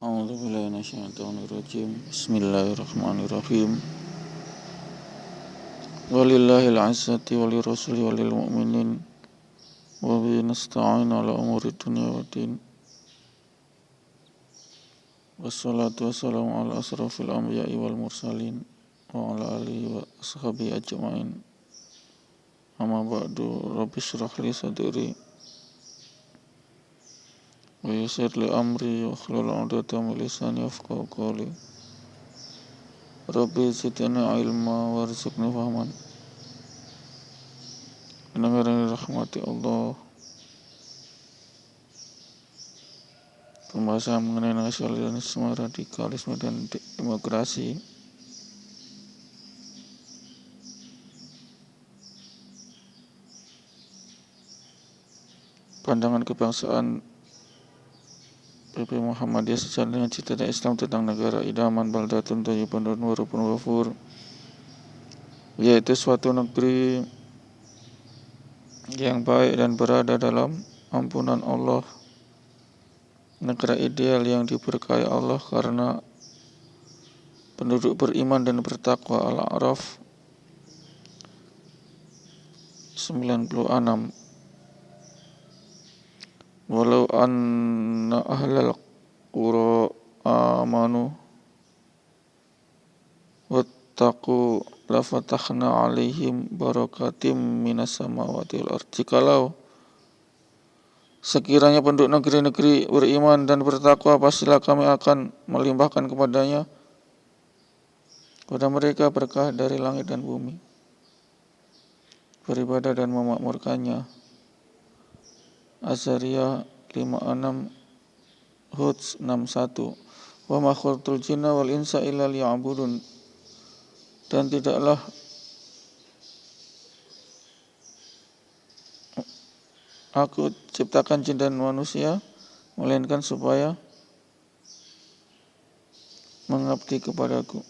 A'udzubillahi minasyaitonirrajim. Bismillahirrahmanirrahim. Walillahil 'izzati walirrasuli walil mu'minin wa bihi nasta'in 'ala umuri dunya waddin. Wassalatu wassalamu ala asrafil anbiya'i wal mursalin wa ala alihi wa ashabihi ajma'in. Amma ba'du, rabbi shrah li sadri wa yassir li amri wa hlul 'uqdatam min lisani yafqahu qawli. Rabbi zidni ilma warzuqni fahman. Dengan rahmati Allah, pembahasan mengenai nasionalisme, radikalisme, dan demokrasi. Pandangan kebangsaan PP Muhammadiyah sejalan dengan cita-cita Islam tentang negara idaman baldatun thayyibun wa nurun ghafur, yaitu suatu negeri yang baik dan berada dalam ampunan Allah, negara ideal yang diberkahi Allah karena penduduk beriman dan bertakwa. Al-A'raf 96. Walau anna ahlal qura amanu wattaqu lafatahna alaihim barakatim minas samawati wal ardh. Jikalau sekiranya penduduk negeri-negeri beriman dan bertakwa, pastilah kami akan melimpahkan kepada mereka berkah dari langit dan bumi, beribadah dan memakmurkannya. Az-Zariyah 56, Hud 61. Wa ma khalaqtul jinna wal insa illa liya'budun. Dan tidaklah aku ciptakan jin dan manusia melainkan supaya mengabdi kepadaku.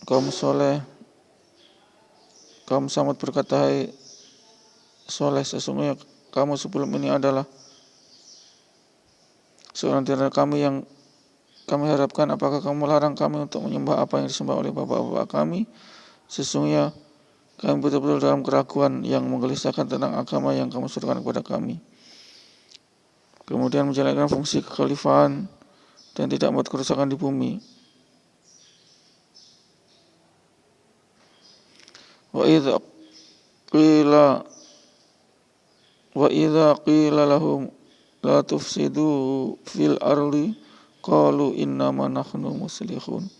Kaum soleh, kaum Samud berkata, hai soleh, sesungguhnya kamu sebelum ini adalah seorang di antara kami yang kami harapkan. Apakah kamu melarang kami untuk menyembah apa yang disembah oleh bapak-bapak kami? Sesungguhnya kami betul-betul dalam keraguan yang menggelisahkan tentang agama yang kamu suruhkan kepada kami. Kemudian menjalankan fungsi kekhalifahan dan tidak membuat kerusakan di bumi. Wa idza qila lahum la tufsidu fil ardi qalu innama nahnu muslihun.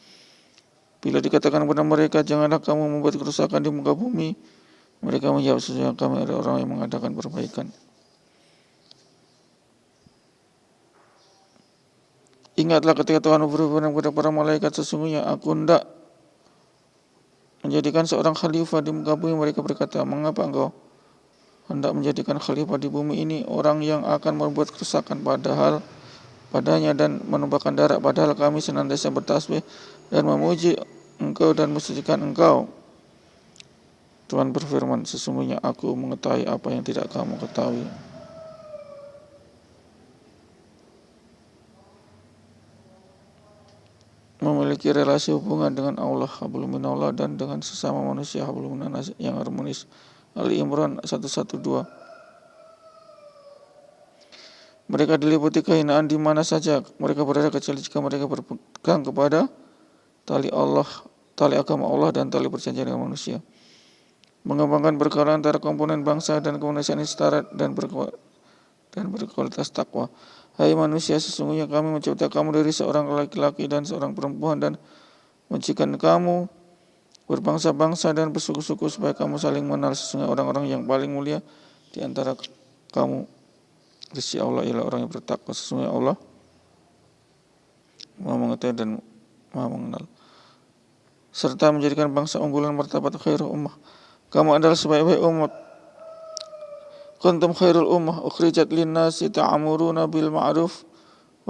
Bila dikatakan kepada mereka, janganlah kamu membuat kerusakan di muka bumi, mereka menjawab, sesungguhnya kami adalah orang yang mengadakan perbaikan. Ingatlah ketika Tuhan berfirman kepada para malaikat, sesungguhnya aku hendak menjadikan seorang khalifah di muka bumi. Mereka berkata, mengapa engkau hendak menjadikan khalifah di bumi ini orang yang akan membuat kerusakan padanya dan menumpahkan darah, padahal kami senantiasa bertasbih dan memuji engkau dan mensucikan engkau. Tuhan berfirman, sesungguhnya aku mengetahui apa yang tidak kamu ketahui. Memiliki relasi hubungan dengan Allah, hablum minallah, dan dengan sesama manusia, hablum minannas, yang harmonis. Ali Imran 112. Mereka diliputi kehinaan di mana saja mereka berada, kecuali jika mereka berpegang kepada tali agama Allah dan tali perjanjian dengan manusia. Mengembangkan pergaulan antara komponen bangsa dan kemanusiaan ini setara dan berkualitas takwa. Hai manusia, sesungguhnya kami menciptakan kamu dari seorang laki-laki dan seorang perempuan dan menjadikan kamu berbangsa-bangsa dan bersuku-suku supaya kamu saling mengenal. Sesungguhnya orang-orang yang paling mulia di antara kamu di sisi Allah ialah orang yang bertakwa. Sesungguhnya Allah Maha mengetahui dan Maha mengenal. Serta menjadikan bangsa unggulan martabat khairul ummah. Kamu adalah sebaik-baik umat. Kuntum khairul ummah ukhrijat linnasi ta'amuruna bil ma'ruf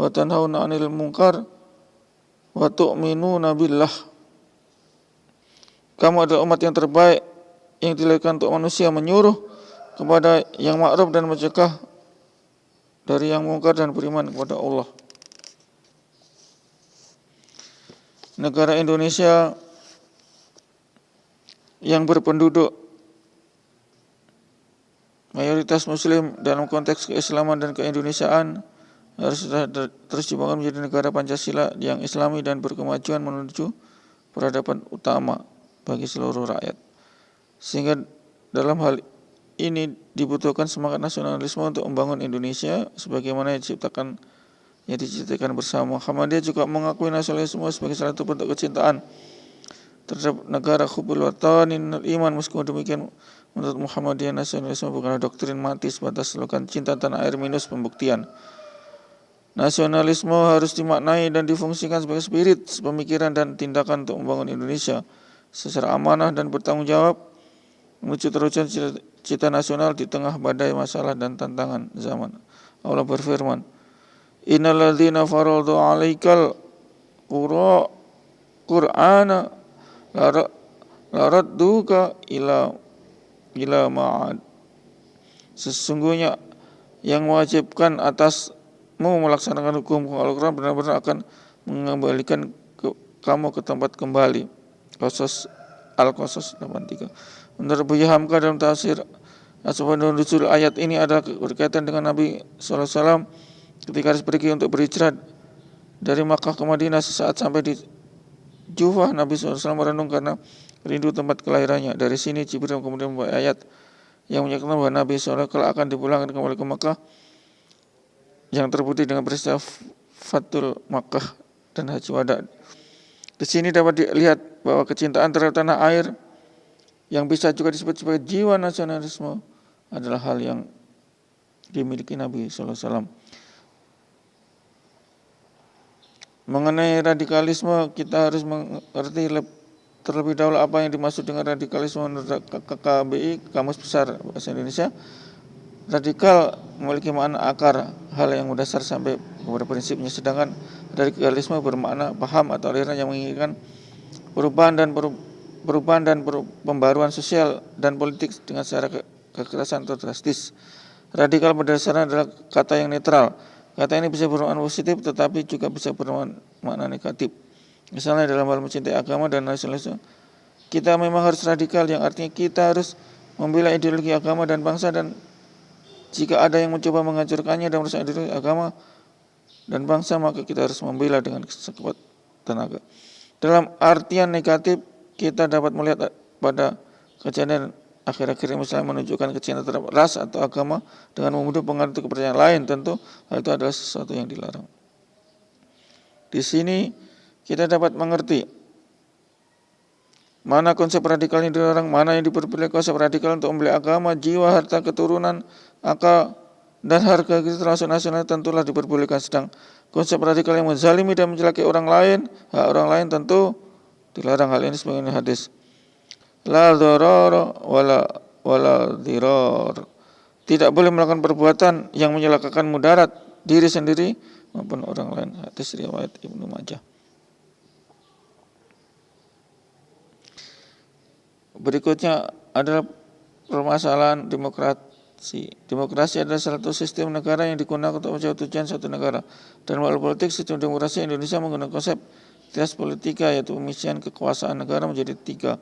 wa tanhauna 'anil munkar wa tu'minuna billah. Kamu adalah umat yang terbaik yang dilahirkan untuk manusia, menyuruh kepada yang ma'ruf dan mencegah dari yang mungkar dan beriman kepada Allah. Negara Indonesia yang berpenduduk mayoritas muslim dalam konteks keislaman dan keindonesiaan harus terus dibangun menjadi negara Pancasila yang islami dan berkemajuan menuju peradaban utama bagi seluruh rakyat. Sehingga dalam hal ini dibutuhkan semangat nasionalisme untuk membangun Indonesia sebagaimana yang diciptakan bersama. Muhammadiyah juga mengakui nasionalisme sebagai salah satu bentuk kecintaan terhadap negara, hubbul watanin iman. Meskipun demikian, menurut Muhammadiyah nasionalisme bukanlah doktrin mati sebatas slogan cinta tanah air minus pembuktian. Nasionalisme harus dimaknai dan difungsikan sebagai spirit, pemikiran dan tindakan untuk membangun Indonesia secara amanah dan bertanggung jawab menuju terwujudnya cita nasional di tengah badai masalah dan tantangan zaman. Allah berfirman, Innal ladzina faradu 'alaikal Qur'ana laradduka ila ma'ad. Sesungguhnya yang mewajibkan atasmu melaksanakan hukum Al-Quran benar-benar akan mengembalikan kamu ke tempat kembali. Al-Qasas 83. Menurut Buya Hamka dalam tafsir asbab nuzul ayat ini adalah berkaitan dengan Nabi SAW ketika harus pergi untuk berhijrah dari Makkah ke Madinah. Sesaat sampai di Jufah, Nabi SAW merenung karena rindu tempat kelahirannya. Dari sini Jibril kemudian membawa ayat yang menyatakan bahwa Nabi SAW akan dipulangkan kembali ke Makkah yang terbukti dengan peristiwa Fathul Makkah dan Haji Wada. Di sini dapat dilihat bahwa kecintaan terhadap tanah air yang bisa juga disebut sebagai jiwa nasionalisme adalah hal yang dimiliki Nabi SAW. Mengenai radikalisme, kita harus mengerti terlebih dahulu apa yang dimaksud dengan radikalisme menurut KKBI, Kamus Besar Bahasa Indonesia. Radikal memiliki makna akar, hal yang mendasar sampai kepada prinsipnya, sedangkan radikalisme bermakna paham atau aliran yang menginginkan perubahan dan pembaruan sosial dan politik dengan secara kekerasan atau drastis. Radikal pada dasarnya adalah kata yang netral. Kata ini bisa bermakna positif tetapi juga bisa bermakna negatif. Misalnya dalam hal mencintai agama dan nasionalisme, kita memang harus radikal, yang artinya kita harus membela ideologi agama dan bangsa, dan jika ada yang mencoba menghancurkannya dan merusak ideologi agama dan bangsa, maka kita harus membela dengan sekuat tenaga. Dalam artian negatif, kita dapat melihat pada kejadian akhir-akhir ini misalnya menunjukkan kecintaan terhadap ras atau agama dengan membunuh penganut kepercayaan lain. Tentu hal itu adalah sesuatu yang dilarang. Di sini kita dapat mengerti mana konsep radikal yang dilarang, mana yang diperbolehkan. Konsep radikal untuk membela agama, jiwa, harta, keturunan, akal, dan harga kita termasuk nasional tentulah diperbolehkan. Sedang konsep radikal yang menzalimi dan mencelakai orang lain, hak orang lain, tentu dilarang. Hal ini sebagaimana hadis la dharar wala dhirar. Tidak boleh melakukan perbuatan yang menyelakakan mudarat diri sendiri maupun orang lain. Hadis riwayat Ibnu Majah. Berikutnya adalah permasalahan demokrasi. Demokrasi adalah salah satu sistem negara yang digunakan untuk mencapai tujuan suatu negara. Dalam hal politik, sistem demokrasi Indonesia menggunakan konsep teras politika, yaitu pemisian kekuasaan negara menjadi 3: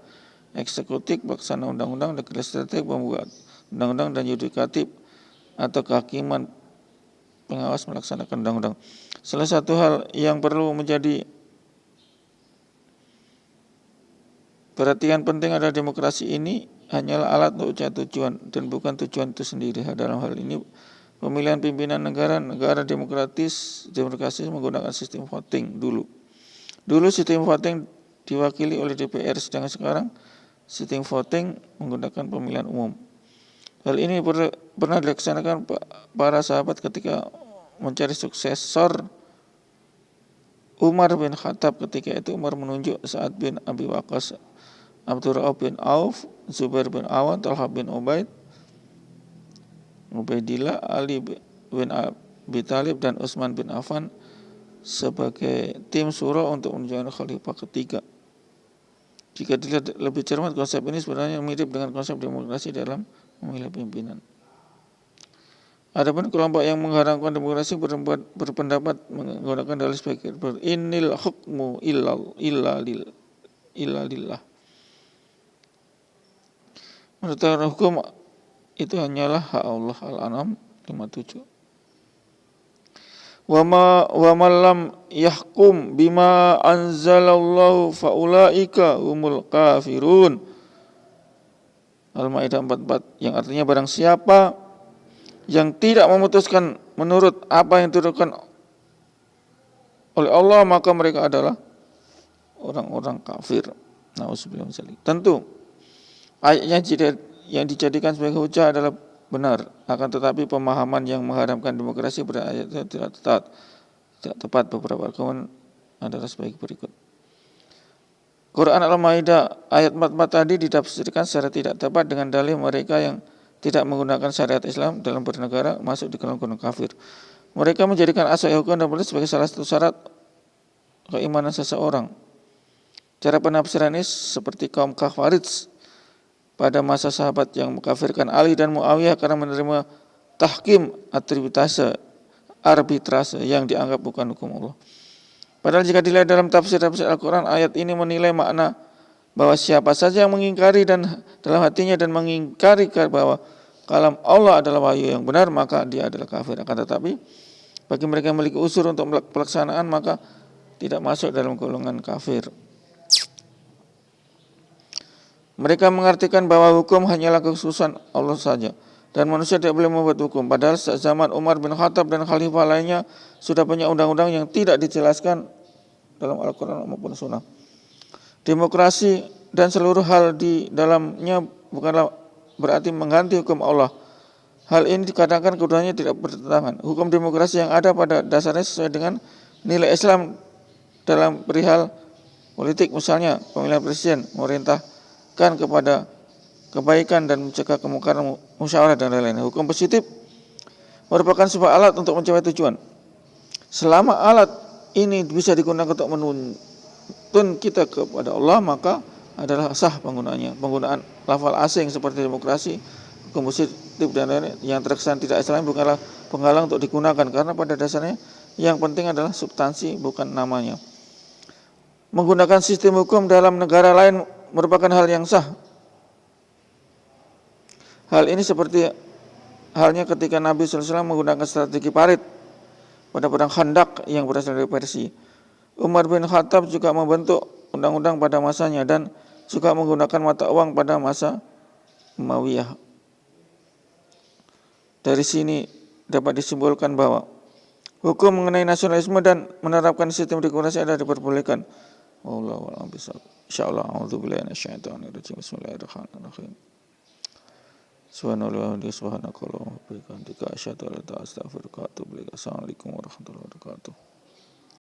eksekutif, pelaksana undang-undang, legislatif, pembuat undang-undang, dan yudikatif atau kehakiman pengawas melaksanakan undang-undang. Salah satu hal yang perlu menjadi perhatian penting adalah demokrasi ini hanyalah alat untuk mencapai tujuan dan bukan tujuan itu sendiri. Dalam hal ini pemilihan pimpinan negara demokrasi menggunakan sistem voting dulu. Dulu sistem voting diwakili oleh DPR, sedangkan sekarang sistem voting menggunakan pemilihan umum. Hal ini pernah dilaksanakan para sahabat ketika mencari suksesor Umar bin Khattab. Ketika itu Umar menunjuk Sa'ad bin Abi Waqqas, Abdurrahman bin Auf, Zubair bin Awan, Talha bin Ubaidillah, Ali bin Abi Thalib, dan Utsman bin Affan sebagai tim syura untuk menjadi khalifah ketiga. Jika dilihat lebih cermat, konsep ini sebenarnya mirip dengan konsep demokrasi dalam memilih pimpinan. Adapun kelompok yang mengharamkan demokrasi berpendapat menggunakan dalil sebagai innil hukmu illa lillah. Menurut hukum itu hanyalah hak Allah. Al-An'am 57. Wa man lam yahkum bima anzalallahu faulaika humul kafirun. Al-Maidah 44, yang artinya barang siapa yang tidak memutuskan menurut apa yang diturunkan oleh Allah, maka mereka adalah orang-orang kafir. Na'udzubillah min dzalik. Tentu ayatnya yang dijadikan sebagai hujah adalah benar, akan tetapi pemahaman yang mengharamkan demokrasi pada ayat itu tidak tepat. Beberapa argumen adalah sebagai berikut. Quran Al-Maidah ayat 44 tadi ditafsirkan secara tidak tepat dengan dalil mereka yang tidak menggunakan syariat Islam dalam bernegara masuk di golongan kafir. Mereka menjadikan asal hukum dan politik sebagai salah satu syarat keimanan seseorang. Cara penafsiran ini seperti kaum Khawarij pada masa sahabat yang mengkafirkan Ali dan Muawiyah karena menerima tahkim arbitrase yang dianggap bukan hukum Allah. Padahal jika dilihat dalam tafsir Al-Quran, ayat ini menilai makna bahwa siapa saja yang mengingkari dan dalam hatinya dan mengingkari bahwa kalam Allah adalah wahyu yang benar, maka dia adalah kafir. Akan tetapi bagi mereka yang memiliki unsur untuk pelaksanaan, maka tidak masuk dalam golongan kafir. Mereka mengartikan bahwa hukum hanyalah kekhususan Allah saja dan manusia tidak boleh membuat hukum. Padahal zaman Umar bin Khattab dan khalifah lainnya sudah punya undang-undang yang tidak dijelaskan dalam Al-Quran maupun Sunnah. Demokrasi dan seluruh hal di dalamnya bukanlah berarti mengganti hukum Allah. Hal ini dikatakan keduanya tidak bertentangan. Hukum demokrasi yang ada pada dasarnya sesuai dengan nilai Islam dalam perihal politik, misalnya pemilihan presiden, memerintahkan kepada kebaikan dan mencegah kemungkaran, musyawarah dan lain-lain. Hukum positif merupakan sebuah alat untuk mencapai tujuan. Selama alat ini bisa digunakan untuk menuntun kita kepada Allah, maka adalah sah penggunaannya. Penggunaan lafal asing seperti demokrasi, hukum positif dan lain-lain yang terkesan tidak Islam bukanlah penghalang untuk digunakan, karena pada dasarnya yang penting adalah substansi bukan namanya. Menggunakan sistem hukum dalam negara lain merupakan hal yang sah. Hal ini seperti halnya ketika Nabi SAW menggunakan strategi parit pada perang Khandaq yang berasal dari Persia. Umar bin Khattab juga membentuk undang-undang pada masanya dan juga menggunakan mata uang pada masa Umayyah. Dari sini dapat disimpulkan bahwa hukum mengenai nasionalisme dan menerapkan sistem demokrasi adalah diperbolehkan. Wallahu a'lam bishawab. Insyaallah a'udzubillahi minasyaitonir rajim. Bismillahirrahmanirrahim. Subhanallah wa bihamdihi, asyhadu an la ilaha illa anta, astaghfiruka wa atubu ilaik. Assalamualaikum warahmatullahi wabarakatuh.